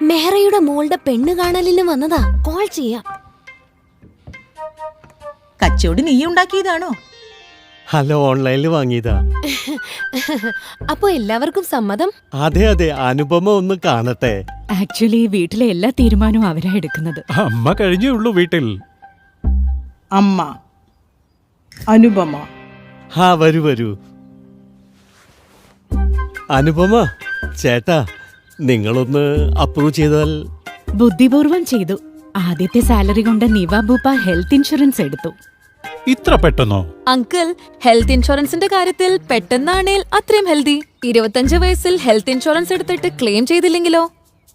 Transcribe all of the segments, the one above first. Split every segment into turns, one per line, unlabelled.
മെഹറയുടെ മോളുടെ പെണ്ണ് കാണലിന് വന്നതാ. കോൾ ചെയ്യാം.
കച്ചവടി നീ ഉണ്ടാക്കിയതാണോ?
അല്ല, ഓൺലൈനിൽ വാങ്ങിയതാ.
അപ്പൊ എല്ലാവർക്കും സമ്മതം?
അതെ അതെ, അനുപമ ഒന്ന് കാണട്ടെ.
ആക്ച്വലി വീട്ടിലെ എല്ലാ തീരുമാനവും അവരാ എടുക്കുന്നത്.
അമ്മ കഴിഞ്ഞേ ഉള്ളൂ വീട്ടിൽ.
അമ്മ അനുപമ.
വരൂ വരൂ. അനുപമ, ചേട്ടാ നിങ്ങളൊന്ന് അപ്രൂവ് ചെയ്താൽ.
ബുദ്ധിപൂർവം ചെയ്തു. ആദ്യത്തെ സാലറി കൊണ്ട് നിവാബൂപ്പ ഹെൽത്ത് ഇൻഷുറൻസ് എടുത്തു.
ഇത്ര പെട്ടെന്നോ?
അങ്കിൾ, ഹെൽത്ത് ഇൻഷുറൻസിന്റെ കാര്യത്തിൽ പെട്ടെന്നാണേൽ അത്രയും ഹെൽത്തി. 25 വയസ്സിൽ ഹെൽത്ത് ഇൻഷുറൻസ് എടുത്തിട്ട് ക്ലെയിം ചെയ്തില്ലെങ്കിലോ?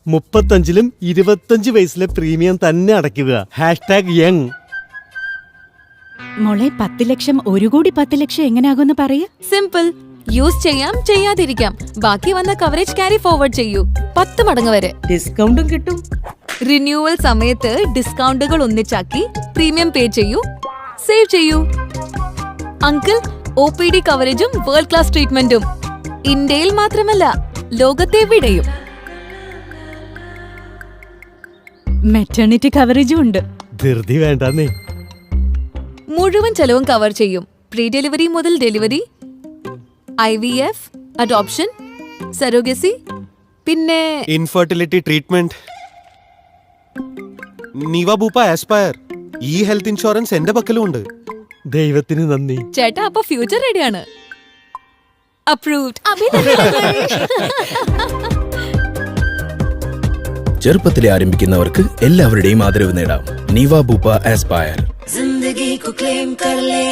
35-ലും 25 വയസ്സിലെ പ്രീമിയം തന്നെ അടയ്ക്കുക. #യങ്.
മോളെ 10 ലക്ഷം 1 കോടി 10 ലക്ഷം എങ്ങനെയാകുമെന്ന് പറയ.
സിമ്പിൾ. യൂസ് ചെയ്യാം, ചെയ്യാതിരിക്കാം. ബാക്കി വന്ന കവറേജ് ക്യാരി ഫോർവേഡ് ചെയ്യൂ 10 മടങ്ങ് വരെ.
ഡിസ്കൗണ്ടും കിട്ടും.
റിന്യൂവൽ സമയത്ത് ഡിസ്കൗണ്ടുകൾ ഒന്നിച്ചാക്കി പ്രീമിയം പേ ചെയ്യൂ, സേവ് ചെയ്യൂ. അങ്കിൾ, OPD കവറേജും വേൾഡ് ക്ലാസ് ട്രീറ്റ്മെന്റും ഇന്ത്യയിൽ മാത്രമല്ല ലോകത്തെവിടെയും.
മെറ്റേണിറ്റി കവറേജും ഉണ്ട്.
ധൃതി വേണ്ടെന്നേ.
മുഴുവൻ ചെലവും കവർ ചെയ്യും. പ്രീ ഡെലിവറി മുതൽ ഡെലിവറി, IVF, അഡോപ്ഷൻ, സറോഗസി, പിന്നെ
ഇൻഫെർട്ടിലിറ്റി ട്രീറ്റ്മെന്റ്. Niva Bupa aspire. ഈ ഹെൽത്ത് ഇൻഷുറൻസ് എന്റെ പക്കലും ഉണ്ട്.
ദൈവത്തിന് നന്ദി.
ചേട്ടാ, അപ്പൊ ഫ്യൂച്ചർ റെഡിയാണ്. അപ്രൂവ്ഡ്.
ചെറുപ്പത്തിലെ ആരംഭിക്കുന്നവർക്ക് എല്ലാവരുടെയും ആദരവ് നേടാം. Niva Bupa aspire.
जिंदगी को क्लेम कर ले.